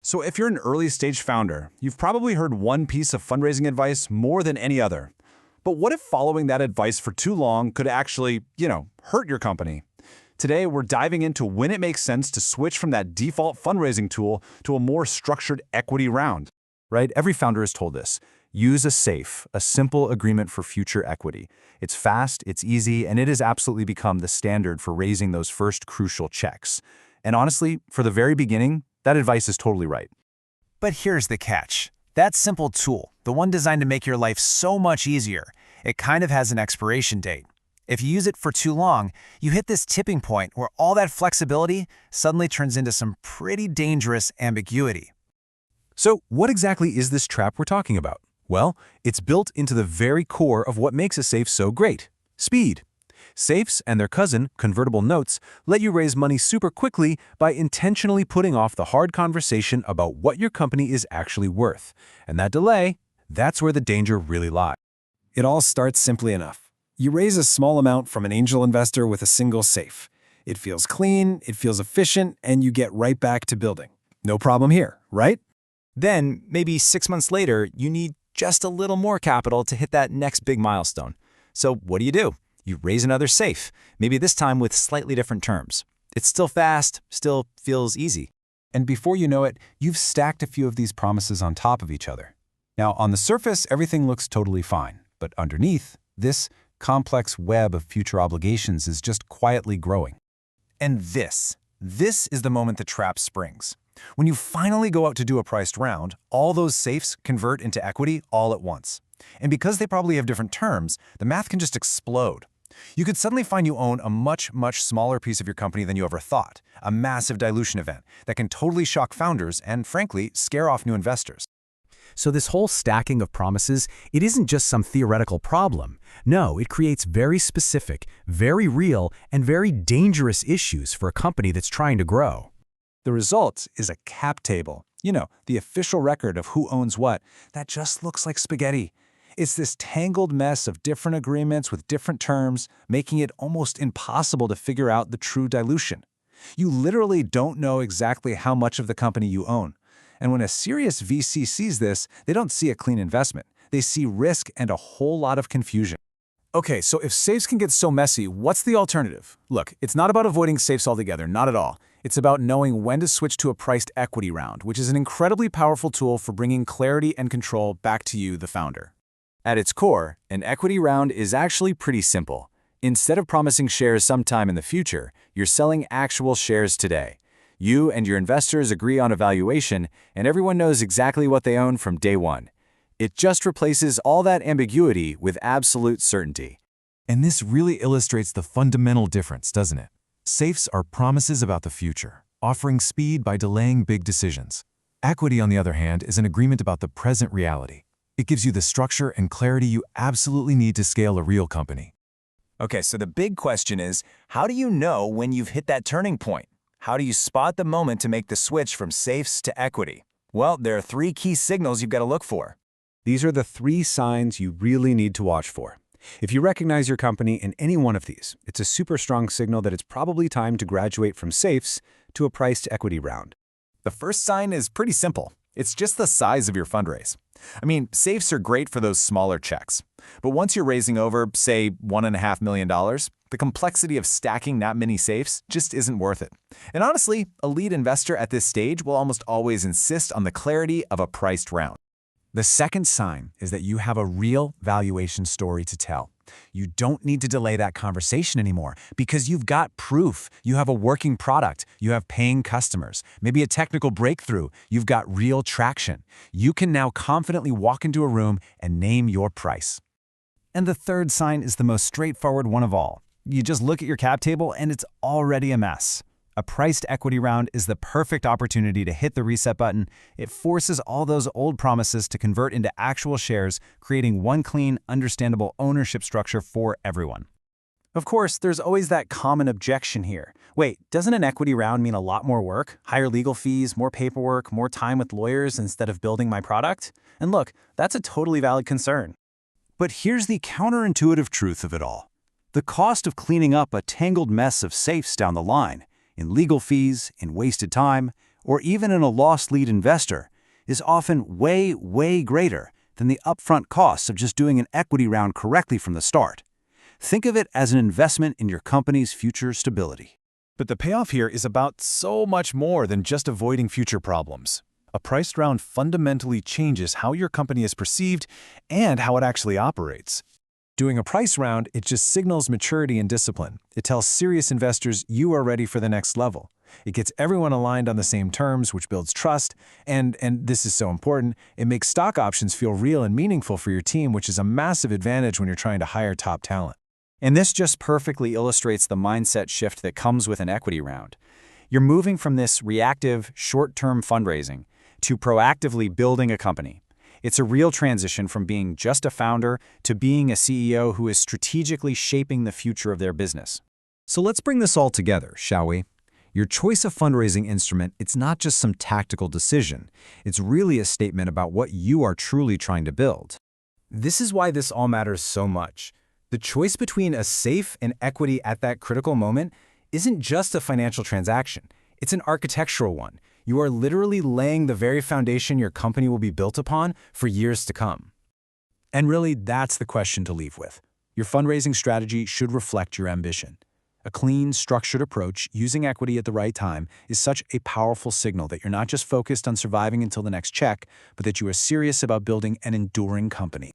So if you're an early-stage founder, you've probably heard one piece of fundraising advice more than any other. But what if following that advice for too long could actually, hurt your company? Today, we're diving into when it makes sense to switch from that default fundraising tool to a more structured equity round. Right? Every founder is told this. Use a SAFE, a simple agreement for future equity. It's fast, it's easy, and it has absolutely become the standard for raising those first crucial checks. And honestly, for the very beginning, that advice is totally right. But here's the catch. That simple tool, the one designed to make your life so much easier, it kind of has an expiration date. If you use it for too long, you hit this tipping point where all that flexibility suddenly turns into some pretty dangerous ambiguity. So what exactly is this trap we're talking about? Well, it's built into the very core of what makes a SAFE so great: speed. SAFEs and their cousin, convertible notes, let you raise money super quickly by intentionally putting off the hard conversation about what your company is actually worth. And that delay, that's where the danger really lies. It all starts simply enough. You raise a small amount from an angel investor with a single SAFE. It feels clean, it feels efficient, and you get right back to building. No problem here, right? Then, maybe 6 months later, you need just a little more capital to hit that next big milestone. So what do? You raise another SAFE, maybe this time with slightly different terms. It's still fast, still feels easy. And before you know it, you've stacked a few of these promises on top of each other. Now, on the surface, everything looks totally fine. But underneath, this complex web of future obligations is just quietly growing. And this is the moment the trap springs. When you finally go out to do a priced round, all those SAFEs convert into equity all at once. And because they probably have different terms, the math can just explode. You could suddenly find you own a much, much smaller piece of your company than you ever thought, a massive dilution event that can totally shock founders and, frankly, scare off new investors. So this whole stacking of promises, it isn't just some theoretical problem. No, it creates very specific, very real, and very dangerous issues for a company that's trying to grow. The result is a cap table, the official record of who owns what, that just looks like spaghetti. It's this tangled mess of different agreements with different terms, making it almost impossible to figure out the true dilution. You literally don't know exactly how much of the company you own. And when a serious VC sees this, they don't see a clean investment. They see risk and a whole lot of confusion. Okay, so if SAFEs can get so messy, what's the alternative? Look, it's not about avoiding SAFEs altogether, not at all. It's about knowing when to switch to a priced equity round, which is an incredibly powerful tool for bringing clarity and control back to you, the founder. At its core, an equity round is actually pretty simple. Instead of promising shares sometime in the future, you're selling actual shares today. You and your investors agree on a valuation, and everyone knows exactly what they own from day one. It just replaces all that ambiguity with absolute certainty. And this really illustrates the fundamental difference, doesn't it? SAFEs are promises about the future, offering speed by delaying big decisions. Equity, on the other hand, is an agreement about the present reality. It gives you the structure and clarity you absolutely need to scale a real company. Okay, so the big question is, how do you know when you've hit that turning point? How do you spot the moment to make the switch from SAFEs to equity? Well, there are 3 key signals you've got to look for. These are the 3 signs you really need to watch for. If you recognize your company in any one of these, it's a super strong signal that it's probably time to graduate from SAFEs to a priced equity round. The first sign is pretty simple. It's just the size of your fundraise. I mean, SAFEs are great for those smaller checks. But once you're raising over, say, $1.5 million, the complexity of stacking that many SAFEs just isn't worth it. And honestly, a lead investor at this stage will almost always insist on the clarity of a priced round. The second sign is that you have a real valuation story to tell. You don't need to delay that conversation anymore because you've got proof. You have a working product. You have paying customers. Maybe a technical breakthrough. You've got real traction. You can now confidently walk into a room and name your price. And the third sign is the most straightforward one of all. You just look at your cap table and it's already a mess. A priced equity round is the perfect opportunity to hit the reset button. It forces all those old promises to convert into actual shares, creating one clean, understandable ownership structure for everyone. Of course, there's always that common objection here. Wait, doesn't an equity round mean a lot more work? Higher legal fees, more paperwork, more time with lawyers instead of building my product? And look, that's a totally valid concern. But here's the counterintuitive truth of it all. The cost of cleaning up a tangled mess of SAFEs down the line, in legal fees, in wasted time, or even in a lost lead investor, is often way, way greater than the upfront costs of just doing an equity round correctly from the start. Think of it as an investment in your company's future stability. But the payoff here is about so much more than just avoiding future problems. A priced round fundamentally changes how your company is perceived and how it actually operates. Doing a price round, it just signals maturity and discipline. It tells serious investors you are ready for the next level. It gets everyone aligned on the same terms, which builds trust, and this is so important, it makes stock options feel real and meaningful for your team, which is a massive advantage when you're trying to hire top talent. And this just perfectly illustrates the mindset shift that comes with an equity round. You're moving from this reactive, short-term fundraising to proactively building a company. It's a real transition from being just a founder to being a CEO who is strategically shaping the future of their business. So let's bring this all together, shall we? Your choice of fundraising instrument, it's not just some tactical decision. It's really a statement about what you are truly trying to build. This is why this all matters so much. The choice between a safe and equity at that critical moment isn't just a financial transaction. It's an architectural one. You are literally laying the very foundation your company will be built upon for years to come. And really, that's the question to leave with. Your fundraising strategy should reflect your ambition. A clean, structured approach using equity at the right time is such a powerful signal that you're not just focused on surviving until the next check, but that you are serious about building an enduring company.